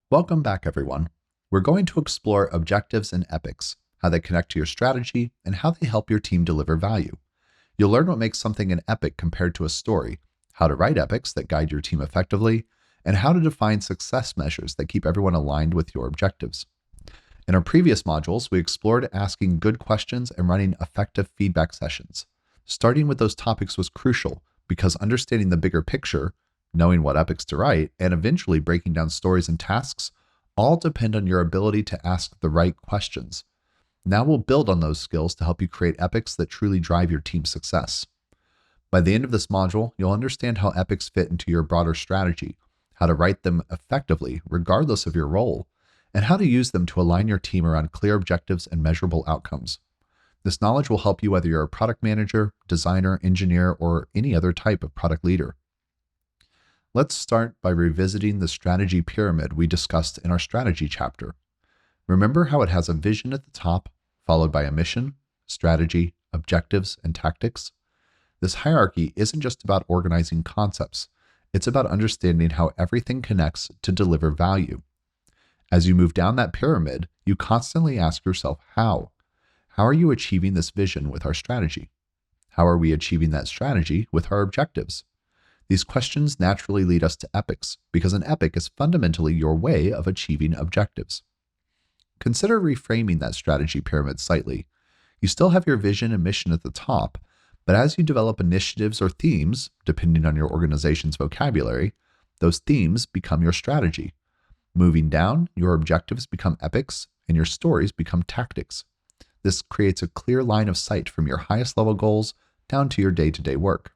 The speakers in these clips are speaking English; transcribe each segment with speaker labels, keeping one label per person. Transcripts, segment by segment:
Speaker 1: Welcome back, everyone. We're going to explore objectives and epics, how they connect to your strategy, and how they help your team deliver value. You'll learn what makes something an epic compared to a story, how to write epics that guide your team effectively, and how to define success measures that keep everyone aligned with your objectives. In our previous modules, we explored asking good questions and running effective feedback sessions. Starting with those topics was crucial because understanding the bigger picture, knowing what epics to write, and eventually breaking down stories and tasks all depend on your ability to ask the right questions. Now we'll build on those skills to help you create epics that truly drive your team's success. By the end of this module, you'll understand how epics fit into your broader strategy, how to write them effectively regardless of your role, and how to use them to align your team around clear objectives and measurable outcomes. This knowledge will help you whether you're a product manager, designer, engineer, or any other type of product leader. Let's start by revisiting the strategy pyramid we discussed in our strategy chapter. Remember how it has a vision at the top, followed by a mission, strategy, objectives, and tactics? This hierarchy isn't just about organizing concepts. It's about understanding how everything connects to deliver value. As you move down that pyramid, you constantly ask yourself how. How are you achieving this vision with our strategy? How are we achieving that strategy with our objectives? These questions naturally lead us to epics, because an epic is fundamentally your way of achieving objectives. Consider reframing that strategy pyramid slightly. You still have your vision and mission at the top, but as you develop initiatives or themes, depending on your organization's vocabulary, those themes become your strategy. Moving down, your objectives become epics, and your stories become tactics. This creates a clear line of sight from your highest level goals down to your day-to-day work.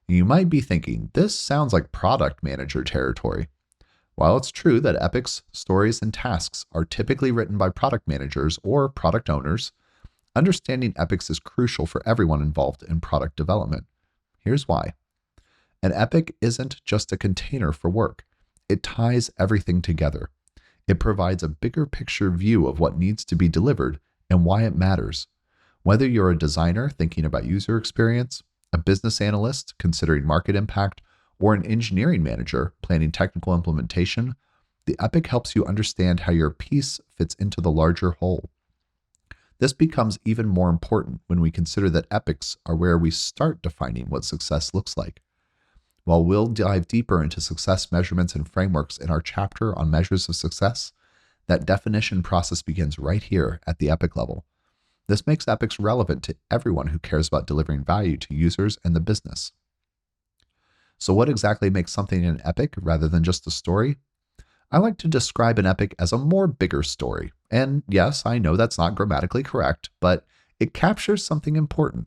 Speaker 1: You might be thinking, this sounds like product manager territory. While it's true that epics, stories, and tasks are typically written by product managers or product owners, understanding epics is crucial for everyone involved in product development. Here's why. An epic isn't just a container for work. It ties everything together. It provides a bigger picture view of what needs to be delivered and why it matters. Whether you're a designer thinking about user experience, a business analyst considering market impact, or an engineering manager planning technical implementation, the epic helps you understand how your piece fits into the larger whole. This becomes even more important when we consider that epics are where we start defining what success looks like. While we'll dive deeper into success measurements and frameworks in our chapter on measures of success, that definition process begins right here at the epic level. This makes epics relevant to everyone who cares about delivering value to users and the business. So what exactly makes something an epic rather than just a story? I like to describe an epic as a more bigger story. And yes, I know that's not grammatically correct, but it captures something important.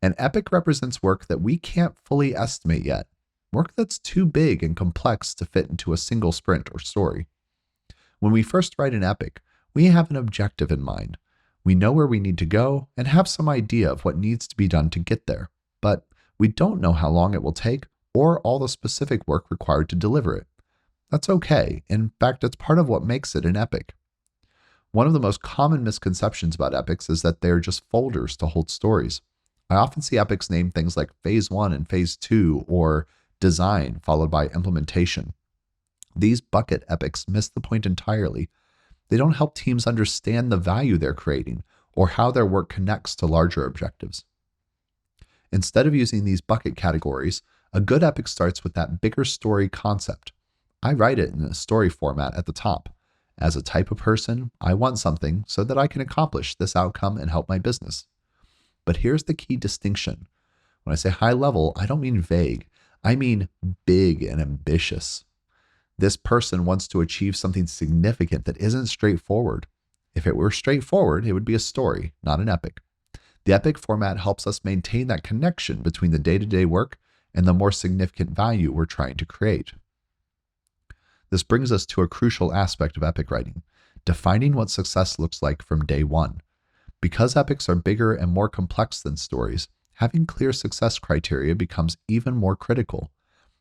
Speaker 1: An epic represents work that we can't fully estimate yet, work that's too big and complex to fit into a single sprint or story. When we first write an epic, we have an objective in mind. We know where we need to go and have some idea of what needs to be done to get there, but we don't know how long it will take or all the specific work required to deliver it. That's okay. In fact, it's part of what makes it an epic. One of the most common misconceptions about epics is that they're just folders to hold stories. I often see epics named things like Phase 1 and Phase 2 or design followed by implementation. These bucket epics miss the point entirely. They don't help teams understand the value they're creating or how their work connects to larger objectives. Instead of using these bucket categories, a good epic starts with that bigger story concept. I write it in a story format at the top. As a type of person, I want something so that I can accomplish this outcome and help my business. But here's the key distinction. When I say high level, I don't mean vague. I mean big and ambitious. This person wants to achieve something significant that isn't straightforward. If it were straightforward, it would be a story, not an epic. The epic format helps us maintain that connection between the day-to-day work and the more significant value we're trying to create. This brings us to a crucial aspect of epic writing, defining what success looks like from day one. Because epics are bigger and more complex than stories, having clear success criteria becomes even more critical.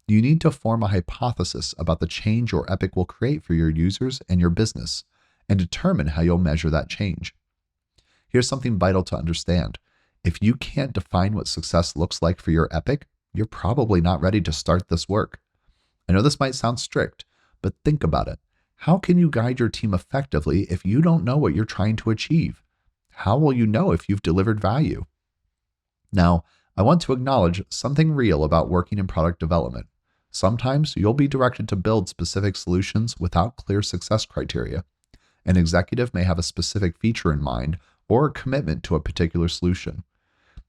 Speaker 1: You need to form a hypothesis about the change your epic will create for your users and your business, and determine how you'll measure that change. Here's something vital to understand. If you can't define what success looks like for your epic, you're probably not ready to start this work. I know this might sound strict, but think about it. How can you guide your team effectively if you don't know what you're trying to achieve? How will you know if you've delivered value? Now, I want to acknowledge something real about working in product development. Sometimes you'll be directed to build specific solutions without clear success criteria. An executive may have a specific feature in mind or a commitment to a particular solution.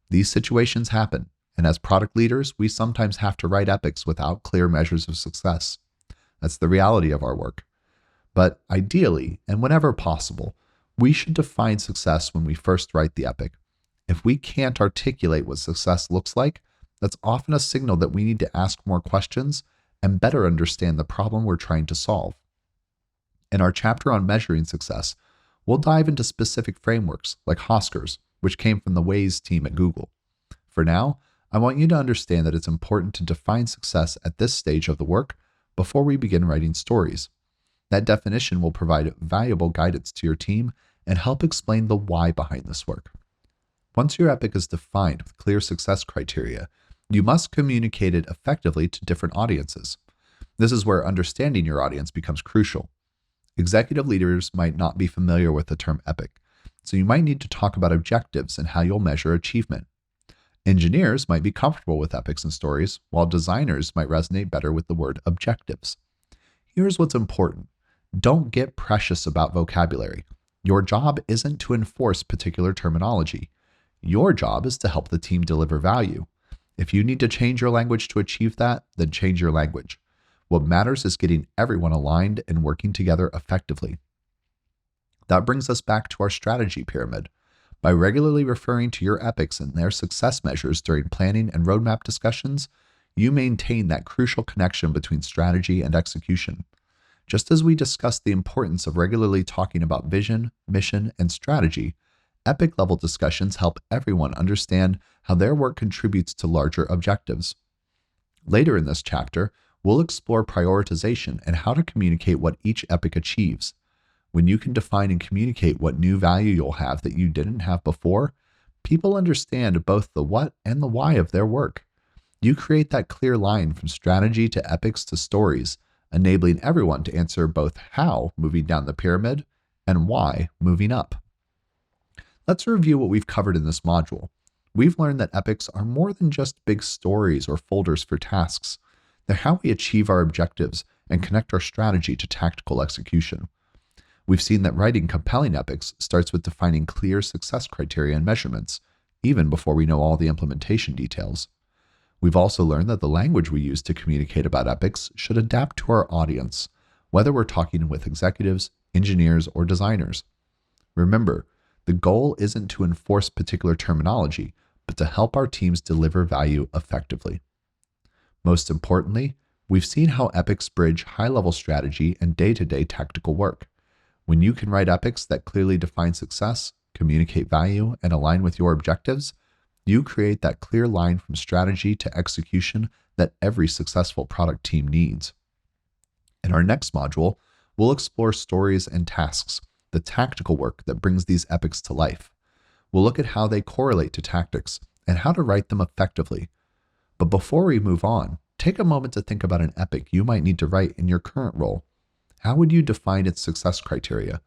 Speaker 1: These situations happen, and as product leaders, we sometimes have to write epics without clear measures of success. That's the reality of our work. But ideally, and whenever possible, we should define success when we first write the epic. If we can't articulate what success looks like, that's often a signal that we need to ask more questions and better understand the problem we're trying to solve. In our chapter on measuring success, we'll dive into specific frameworks like Hosker's, which came from the Waze team at Google. For now, I want you to understand that it's important to define success at this stage of the work before we begin writing stories. That definition will provide valuable guidance to your team and help explain the why behind this work. Once your epic is defined with clear success criteria, you must communicate it effectively to different audiences. This is where understanding your audience becomes crucial. Executive leaders might not be familiar with the term epic, so you might need to talk about objectives and how you'll measure achievement. Engineers might be comfortable with epics and stories, while designers might resonate better with the word objectives. Here's what's important. Don't get precious about vocabulary. Your job isn't to enforce particular terminology. Your job is to help the team deliver value. If you need to change your language to achieve that, then change your language. What matters is getting everyone aligned and working together effectively. That brings us back to our strategy pyramid. By regularly referring to your epics and their success measures during planning and roadmap discussions, you maintain that crucial connection between strategy and execution. Just as we discussed the importance of regularly talking about vision, mission, and strategy, epic-level discussions help everyone understand how their work contributes to larger objectives. Later in this chapter, we'll explore prioritization and how to communicate what each epic achieves. When you can define and communicate what new value you'll have that you didn't have before, people understand both the what and the why of their work. You create that clear line from strategy to epics to stories, enabling everyone to answer both how moving down the pyramid and why moving up. Let's review what we've covered in this module. We've learned that epics are more than just big stories or folders for tasks. They're how we achieve our objectives and connect our strategy to tactical execution. We've seen that writing compelling epics starts with defining clear success criteria and measurements, even before we know all the implementation details. We've also learned that the language we use to communicate about epics should adapt to our audience, whether we're talking with executives, engineers, or designers. Remember, the goal isn't to enforce particular terminology, but to help our teams deliver value effectively. Most importantly, we've seen how epics bridge high-level strategy and day-to-day tactical work. When you can write epics that clearly define success, communicate value, and align with your objectives, you create that clear line from strategy to execution that every successful product team needs. In our next module, we'll explore stories and tasks, the tactical work that brings these epics to life. We'll look at how they correlate to tactics and how to write them effectively. But before we move on, take a moment to think about an epic you might need to write in your current role. How would you define its success criteria?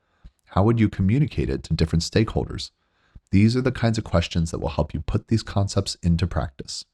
Speaker 1: How would you communicate it to different stakeholders? These are the kinds of questions that will help you put these concepts into practice.